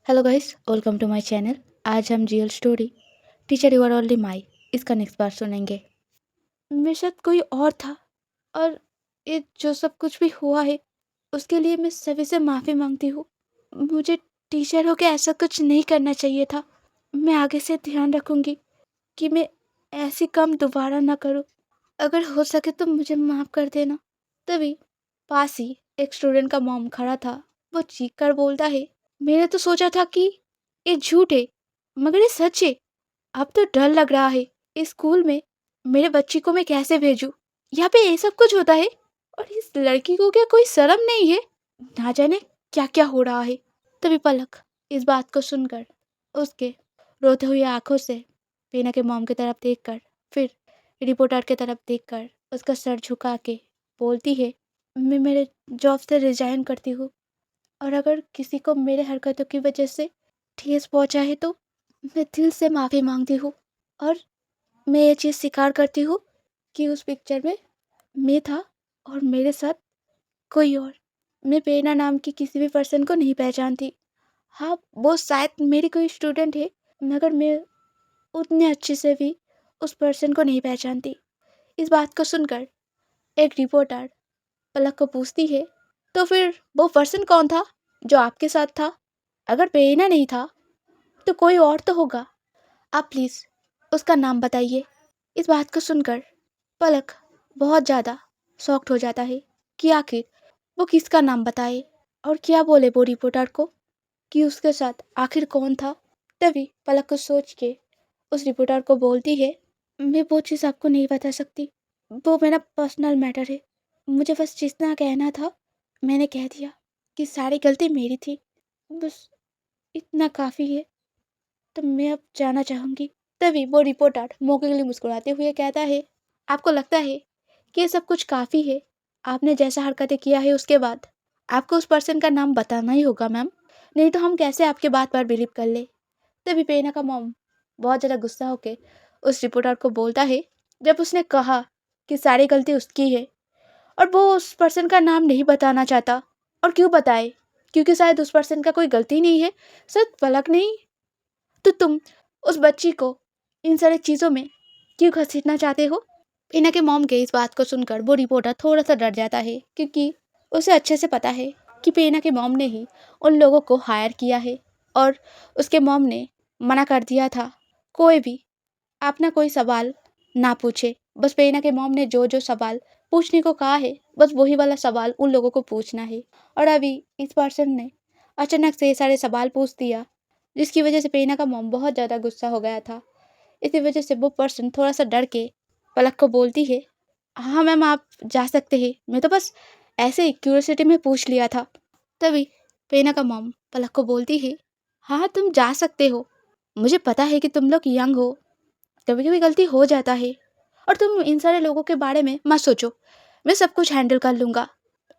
Hello guys, welcome to my channel. आज हम real story teacher you are only my इसका next part सुनेंगे। मेरे साथ कोई और था और ये जो सब कुछ भी हुआ है उसके लिए मैं सभी से माफ़ी मांगती हूँ। मुझे टीचर होके ऐसा कुछ नहीं करना चाहिए था। मैं आगे से ध्यान रखूँगी कि मैं ऐसी काम दोबारा ना करूँ। अगर हो सके तो मुझे माफ़ कर देना। तभी पास ही एक स्टूडेंट का मॉम खड़ा था। वो चीख कर बोलता है, मैंने तो सोचा था कि ये झूठ है, मगर ये सच है। अब तो डर लग रहा है, इस स्कूल में मेरे बच्ची को मैं कैसे भेजूं। यहाँ पे ये सब कुछ होता है और इस लड़की को क्या कोई शर्म नहीं है। ना जाने क्या क्या हो रहा है। तभी पलक इस बात को सुनकर उसके रोते हुए आंखों से पीना के मॉम की तरफ देखकर फिर रिपोर्टर की तरफ देखकर उसका सर झुका के बोलती है, मैं मेरे जॉब से रिजाइन करती हूँ और अगर किसी को मेरे हरकतों की वजह से ठेस पहुंचा है तो मैं दिल से माफ़ी मांगती हूँ। और मैं ये चीज़ स्वीकार करती हूँ कि उस पिक्चर में मैं था और मेरे साथ कोई और। मैं पेना नाम की किसी भी पर्सन को नहीं पहचानती। हाँ, वो शायद मेरी कोई स्टूडेंट है, मगर मैं उतने अच्छे से भी उस पर्सन को नहीं पहचानती। इस बात को सुनकर एक रिपोर्टर पलक को पूछती है, तो फिर वो पर्सन कौन था जो आपके साथ था? अगर पेना नहीं था तो कोई और तो होगा। आप प्लीज़ उसका नाम बताइए। इस बात को सुनकर पलक बहुत ज़्यादा शॉक्ड हो जाता है कि आखिर वो किसका नाम बताए और क्या बोले वो रिपोर्टर को कि उसके साथ आखिर कौन था। तभी पलक को सोच के उस रिपोर्टर को बोलती है, मैं वो चीज़ आपको नहीं बता सकती। वो मेरा पर्सनल मैटर है। मुझे बस जितना कहना था मैंने कह दिया कि सारी गलती मेरी थी। बस इतना काफ़ी है। तो मैं अब जाना चाहूँगी। तभी वो रिपोर्टर मौके के लिए मुस्कुराते हुए कहता है, आपको लगता है कि ये सब कुछ काफ़ी है? आपने जैसा हरकतें किया है उसके बाद आपको उस पर्सन का नाम बताना ही होगा मैम, नहीं तो हम कैसे आपके बात पर बिलीव कर ले। तभी पेना का मॉम बहुत ज़्यादा गुस्सा होके उस रिपोर्टर को बोलता है, जब उसने कहा कि सारी गलती उसकी है और वो उस पर्सन का नाम नहीं बताना चाहता, और क्यों बताए? क्योंकि शायद उस पर्सन का कोई गलती नहीं है, सिर्फ पलक नहीं। तो तुम उस बच्ची को इन सारी चीज़ों में क्यों घसीटना चाहते हो? इना के मॉम के इस बात को सुनकर वो रिपोर्टर थोड़ा सा डर जाता है, क्योंकि उसे अच्छे से पता है कि पेना के मॉम ने ही उन लोगों को हायर किया है और उसके मॉम ने मना कर दिया था कोई भी अपना कोई सवाल ना पूछे। बस पेना के मॉम ने जो जो सवाल पूछने को कहा है बस वही वाला सवाल उन लोगों को पूछना है। और अभी इस पर्सन ने अचानक से ये सारे सवाल पूछ दिया, जिसकी वजह से पेना का मॉम बहुत ज़्यादा गुस्सा हो गया था। इसी वजह से वो पर्सन थोड़ा सा डर के पलक को बोलती है, हाँ मैम आप जा सकते हैं, मैं तो बस ऐसे ही क्यूरियोसिटी में पूछ लिया था। तभी पेना का मॉम पलक को बोलती है, हाँ तुम जा सकते हो, मुझे पता है कि तुम लोग यंग हो, कभी कभी गलती हो जाता है, और तुम इन सारे लोगों के बारे में मत सोचो, मैं सब कुछ हैंडल कर लूँगा।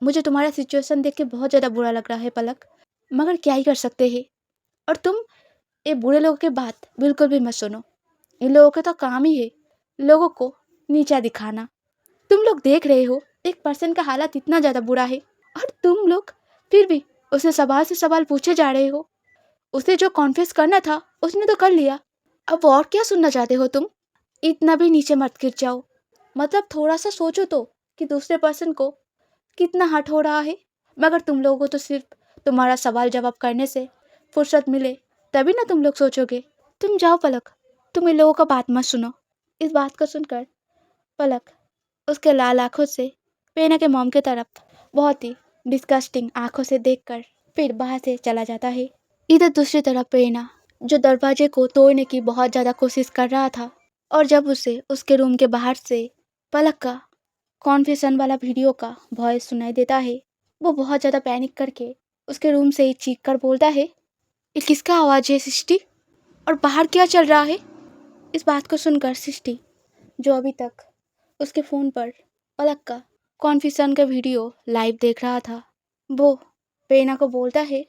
मुझे तुम्हारा सिचुएशन देख के बहुत ज़्यादा बुरा लग रहा है पलक, मगर क्या ही कर सकते हैं। और तुम ये बुरे लोगों की बात बिल्कुल भी मत सुनो। इन लोगों का तो काम ही है लोगों को नीचा दिखाना। तुम लोग देख रहे हो एक पर्सन का हालत इतना ज़्यादा बुरा है और तुम लोग फिर भी उसे सवाल से सवाल पूछे जा रहे हो। उसे जो कॉन्फेस करना था उसने तो कर लिया, अब और क्या सुनना चाहते हो तुम? इतना भी नीचे मत गिर जाओ। मतलब थोड़ा सा सोचो तो कि दूसरे पर्सन को कितना हर्ट हो रहा है। मगर तुम लोगों को तो सिर्फ तुम्हारा सवाल जवाब करने से फुर्सत मिले तभी ना तुम लोग सोचोगे। तुम जाओ पलक, तुम इन लोगों का बात मत सुनो। इस बात को सुनकर पलक उसके लाल आंखों से पेना के मॉम की तरफ बहुत ही डिस्गस्टिंग आंखों से देखकर फिर बाहर से चला जाता है। इधर दूसरी तरफ पेना जो दरवाजे को तोड़ने की बहुत ज़्यादा कोशिश कर रहा था, और जब उसे उसके रूम के बाहर से पलक का कॉन्फेशन वाला वीडियो का वॉइस सुनाई देता है, वो बहुत ज़्यादा पैनिक करके उसके रूम से ही चीख कर बोलता है, ये किसका आवाज़ है सृष्टि, और बाहर क्या चल रहा है? इस बात को सुनकर सृष्टि जो अभी तक उसके फ़ोन पर पलक का कॉन्फेशन का वीडियो लाइव देख रहा था, वो पेना को बोलता है,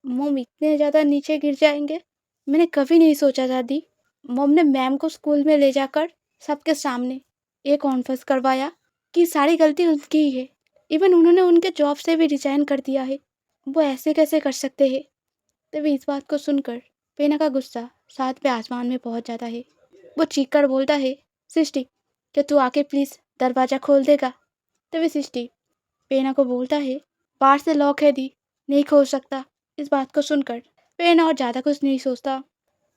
मॉम इतने ज़्यादा नीचे गिर जाएंगे मैंने कभी नहीं सोचा था दी। मॉम ने मैम को स्कूल में ले जाकर सबके सामने ये कॉन्फेस करवाया कि सारी गलती उनकी ही है। इवन उन्होंने उनके जॉब से भी रिजाइन कर दिया है। वो ऐसे कैसे कर सकते हैं? तभी इस बात को सुनकर पेना का गुस्सा 7वें आसमान में पहुंच जाता है। वो चीख कर बोलता है, सृष्टि, क्या तू आके प्लीज दरवाजा खोल देगा? तभी सृष्टि पेना को बोलता है, बाहर से लॉक है दी, नहीं खोल सकता। इस बात को सुनकर पेना और ज़्यादा कुछ नहीं सोचता।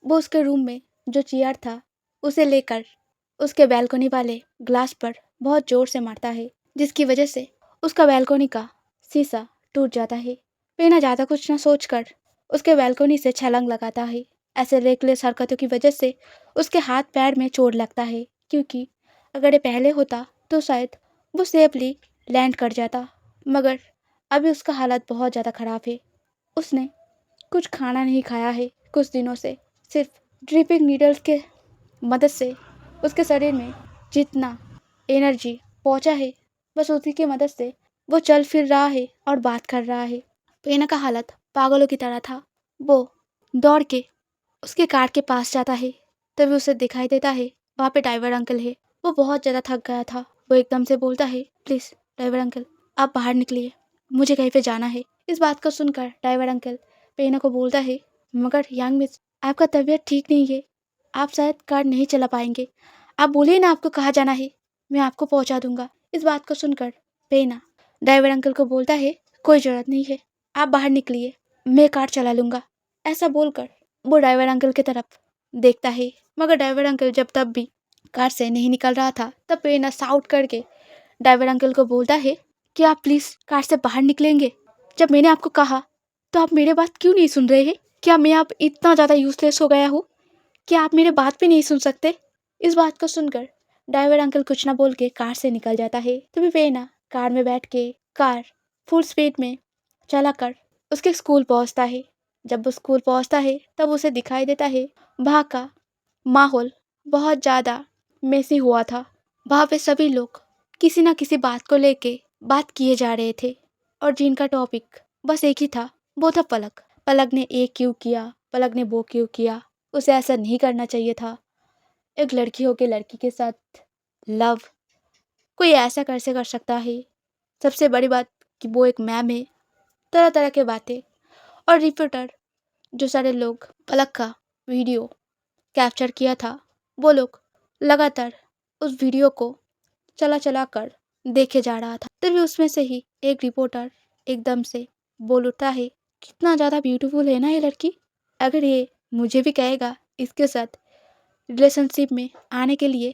वो उसके रूम में जो चेयर था उसे लेकर उसके बैल्कनी वाले ग्लास पर बहुत जोर से मारता है, जिसकी वजह से उसका बैल्कनी का शीशा टूट जाता है। पेना ज़्यादा कुछ न सोचकर उसके बैल्कनी से छलांग लगाता है। ऐसे रेकलेस हरकतों की वजह से उसके हाथ पैर में चोट लगता है, क्योंकि अगर ये पहले होता तो शायद वो सेफली लैंड कर जाता, मगर अभी उसका हालत बहुत ज़्यादा ख़राब है। उसने कुछ खाना नहीं खाया है कुछ दिनों से। सिर्फ ड्रिपिंग नीडल्स के मदद से उसके शरीर में जितना एनर्जी पहुंचा है, बस उसी की मदद से वो चल फिर रहा है और बात कर रहा है। पेना का हालत पागलों की तरह था। वो दौड़ के उसके कार के पास जाता है, तभी उसे दिखाई देता है वहाँ पे ड्राइवर अंकल है। वो बहुत ज़्यादा थक गया था। वो एकदम से बोलता है, प्लीज़ ड्राइवर अंकल, आप बाहर निकलिए, मुझे कहीं पे जाना है। इस बात को सुनकर ड्राइवर अंकल पेना को बोलता है, मगर यंग मिस, आपका तबीयत ठीक नहीं है, आप शायद कार नहीं चला पाएंगे। आप बोलिए ना आपको कहाँ जाना है, मैं आपको पहुँचा दूंगा। इस बात को सुनकर पेना ड्राइवर अंकल को बोलता है, कोई ज़रूरत नहीं है, आप बाहर निकलिए, मैं कार चला लूँगा। ऐसा बोलकर वो ड्राइवर अंकल की तरफ देखता है, मगर ड्राइवर अंकल जब तब भी कार से नहीं निकल रहा था, तब पेना साउट करके ड्राइवर अंकल को बोलता है कि आप प्लीज़ कार से बाहर निकलेंगे। जब मैंने आपको कहा तो आप मेरे बात क्यों नहीं सुन रहे हैं? क्या मैं आप इतना ज़्यादा यूजलेस हो गया हूँ कि आप मेरे बात भी नहीं सुन सकते? इस बात को सुनकर ड्राइवर अंकल कुछ ना बोल के कार से निकल जाता है। तभी पेना कार में बैठ के कार फुल स्पीड में चलाकर उसके स्कूल पहुंचता है। जब वो स्कूल पहुंचता है तब उसे दिखाई देता है वहाँ का माहौल बहुत ज़्यादा मेसी हुआ था। वहाँ पे सभी लोग किसी ना किसी बात को लेके बात किए जा रहे थे, और जिनका टॉपिक बस एक ही था, वो था पलक। पलक ने ये क्यों किया, पलक ने वो क्यों किया, उसे ऐसा नहीं करना चाहिए था। एक लड़की होके लड़की के साथ लव कोई ऐसा कैसे कर सकता है? सबसे बड़ी बात कि वो एक मैम है। तरह तरह के बातें। और रिपोर्टर जो सारे लोग पलक का वीडियो कैप्चर किया था, वो लोग लगातार उस वीडियो को चला चला कर देखे जा रहा था। तभी उसमें से ही एक रिपोर्टर एकदम से बोल उठता है, कितना ज़्यादा ब्यूटीफुल है ना ये लड़की, अगर ये मुझे भी कहेगा इसके साथ रिलेशनशिप में आने के लिए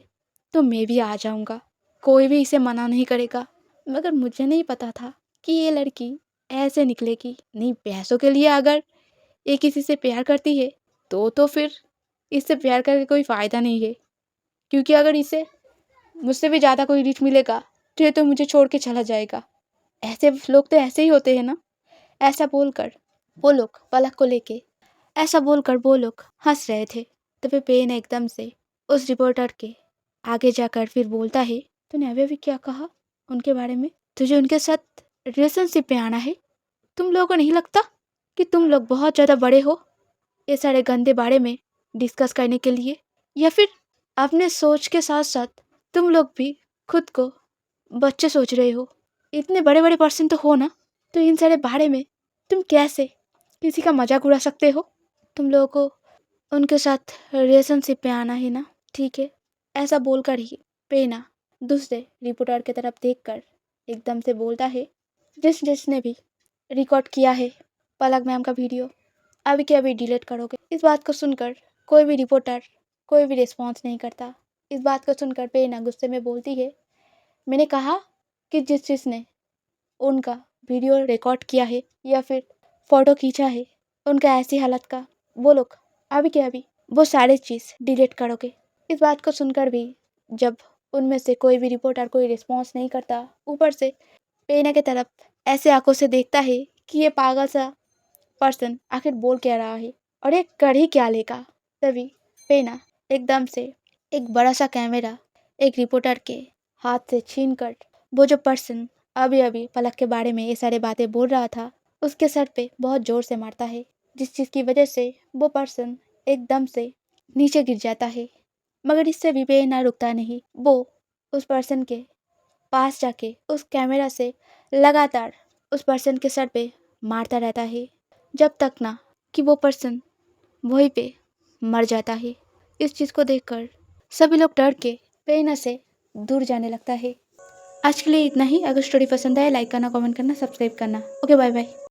तो मैं भी आ जाऊंगा, कोई भी इसे मना नहीं करेगा। मगर मुझे नहीं पता था कि ये लड़की ऐसे निकलेगी। नहीं, पैसों के लिए अगर ये किसी से प्यार करती है तो फिर इससे प्यार करके कोई फ़ायदा नहीं है, क्योंकि अगर इसे मुझसे भी ज़्यादा कोई रिच मिलेगा तो ये तो मुझे छोड़ के चला जाएगा। ऐसे लोग तो ऐसे ही होते हैं ना। ऐसा बोलकर वो लोग पलक को लेके ऐसा बोलकर वो लोग हंस रहे थे। तभी पेन एकदम से उस रिपोर्टर के आगे जाकर फिर बोलता है, तूने अभी अभी क्या कहा उनके बारे में? तुझे उनके साथ रिलेशनशिप में आना है? तुम लोगों को नहीं लगता कि तुम लोग बहुत ज़्यादा बड़े हो ये सारे गंदे बारे में डिस्कस करने के लिए? या फिर अपने सोच के साथ साथ तुम लोग भी खुद को बच्चे सोच रहे हो? इतने बड़े बड़े पर्सन तो हो ना, तो इन सारे बारे में तुम कैसे किसी का मजाक उड़ा सकते हो? तुम लोगों को उनके साथ रिलेशनशिप में आना है ना, ठीक है। ऐसा बोलकर ही पेना दूसरे रिपोर्टर की तरफ देखकर एकदम से बोलता है, जिसने भी रिकॉर्ड किया है पलक मैम का वीडियो, अभी के अभी डिलीट करोगे। इस बात को सुनकर कोई भी रिपोर्टर कोई भी रिस्पॉन्स नहीं करता। इस बात को सुनकर पेना गुस्से में बोलती है, मैंने कहा कि जिसने उनका वीडियो रिकॉर्ड किया है या फिर फ़ोटो खींचा है उनका ऐसी हालत का, वो लोग अभी के अभी वो सारी चीज़ डिलीट करोगे। इस बात को सुनकर भी जब उनमें से कोई भी रिपोर्टर कोई रिस्पॉन्स नहीं करता, ऊपर से पेना की तरफ ऐसे आंखों से देखता है कि ये पागल सा पर्सन आखिर बोल क्या रहा है और ये कर ही क्या लेगा। तभी पेना एकदम से एक बड़ा सा कैमरा एक रिपोर्टर के हाथ से छीन कर वो जो पर्सन अभी अभी पलक के बारे में ये सारे बातें बोल रहा था उसके सर पे बहुत ज़ोर से मारता है, जिस चीज़ की वजह से वो पर्सन एकदम से नीचे गिर जाता है। मगर इससे भी पेना रुकता नहीं। वो उस पर्सन के पास जाके उस कैमरा से लगातार उस पर्सन के सर पे मारता रहता है, जब तक ना कि वो पर्सन वहीं पे मर जाता है। इस चीज़ को देखकर सभी लोग डर के प्रेरणा से दूर जाने लगता है। आज के लिए इतना ही। अगर स्टोरी पसंद आए लाइक करना, कमेंट करना, सब्सक्राइब करना। Okay, bye bye.